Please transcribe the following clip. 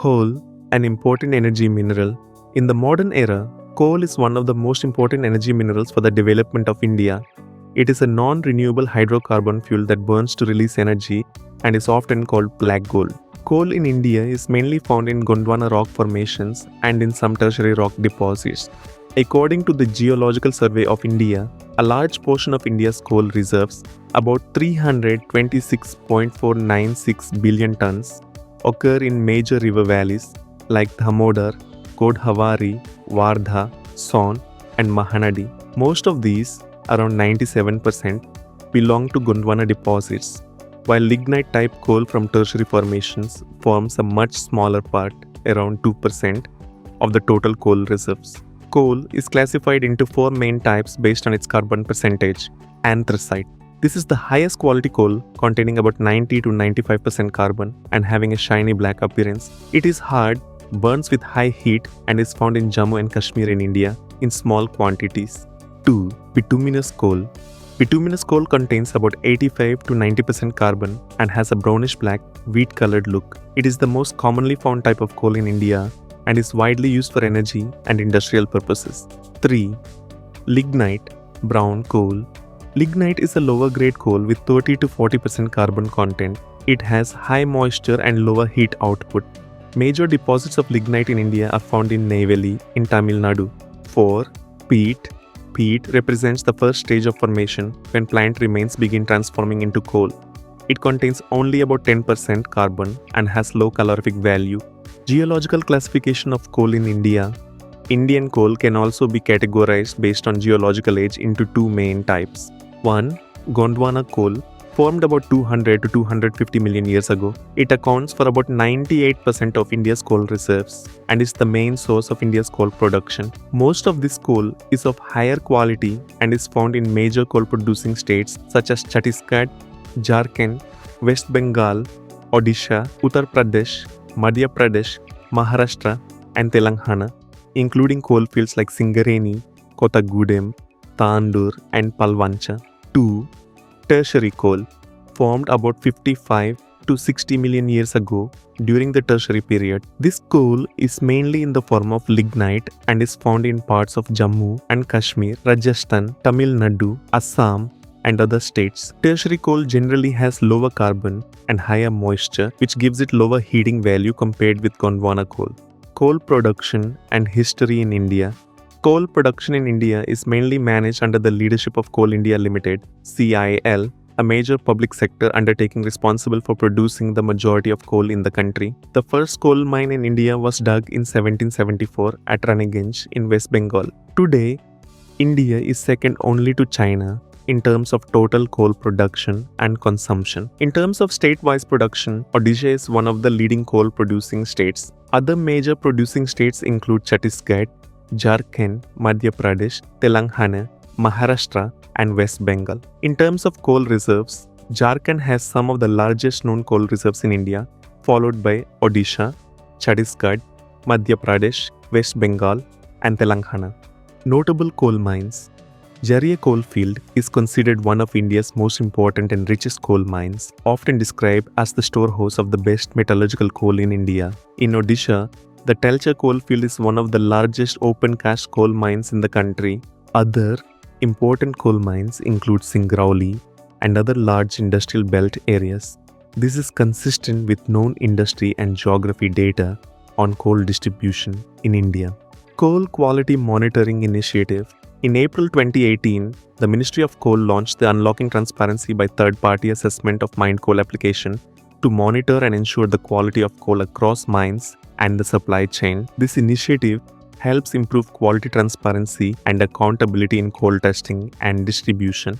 Coal, an important energy mineral. In the modern era, coal is one of the most important energy minerals for the development of India. It is a non-renewable hydrocarbon fuel that burns to release energy and is often called black gold. Coal in India is mainly found in Gondwana rock formations and in some tertiary rock deposits. According to the Geological Survey of India, a large portion of India's coal reserves, about 326.496 billion tons, occur in major river valleys like Damodar, Godavari, Wardha, Son, and Mahanadi. Most of these, around 97%, belong to Gondwana deposits, while lignite-type coal from tertiary formations forms a much smaller part, around 2%, of the total coal reserves. Coal is classified into four main types based on its carbon percentage. Anthracite. This is the highest quality coal, containing about 90 to 95% carbon and having a shiny black appearance. It is hard, burns with high heat, and is found in Jammu and Kashmir in India in small quantities. 2. Bituminous coal. Bituminous coal contains about 85 to 90% carbon and has a brownish black, wheat-colored look. It is the most commonly found type of coal in India and is widely used for energy and industrial purposes. 3. Lignite, brown coal. Lignite is a lower grade coal with 30 to 40% carbon content. It has high moisture and lower heat output. Major deposits of lignite in India are found in Neyveli in Tamil Nadu. 4. Peat. Peat represents the first stage of formation when plant remains begin transforming into coal. It contains only about 10% carbon and has low calorific value. Geological classification of coal in India. Indian coal can also be categorized based on geological age into two main types. 1. Gondwana coal, formed about 200 to 250 million years ago. It accounts for about 98% of India's coal reserves and is the main source of India's coal production. Most of this coal is of higher quality and is found in major coal-producing states such as Chhattisgarh, Jharkhand, West Bengal, Odisha, Uttar Pradesh, Madhya Pradesh, Maharashtra, and Telangana, including coal fields like Singareni, Kothagudem, Tandur, and Palvancha. 2. Tertiary coal, formed about 55 to 60 million years ago during the Tertiary period. This coal is mainly in the form of lignite and is found in parts of Jammu and Kashmir, Rajasthan, Tamil Nadu, Assam, and other states. Tertiary coal generally has lower carbon and higher moisture, which gives it lower heating value compared with Gondwana coal. Coal production and history in India. Coal production in India is mainly managed under the leadership of Coal India Limited, CIL, a major public sector undertaking responsible for producing the majority of coal in the country. The first coal mine in India was dug in 1774 at Raniganj in West Bengal. Today, India is second only to China in terms of total coal production and consumption. In terms of state-wise production, Odisha is one of the leading coal-producing states. Other major producing states include Chhattisgarh, Jharkhand, Madhya Pradesh, Telangana, Maharashtra, and West Bengal. In terms of coal reserves, Jharkhand has some of the largest known coal reserves in India, followed by Odisha, Chhattisgarh, Madhya Pradesh, West Bengal, and Telangana. Notable coal mines. Jharia coal field is considered one of India's most important and richest coal mines, often described as the storehouse of the best metallurgical coal in India. In Odisha, the Talcher coal field is one of the largest open-cast coal mines in the country. Other important coal mines include Singrauli and other large industrial belt areas. This is consistent with known industry and geography data on coal distribution in India. Coal Quality Monitoring Initiative. In April 2018, the Ministry of Coal launched the Unlocking Transparency by Third-Party Assessment of Mined Coal application to monitor and ensure the quality of coal across mines and the supply chain. This initiative helps improve quality transparency and accountability in coal testing and distribution.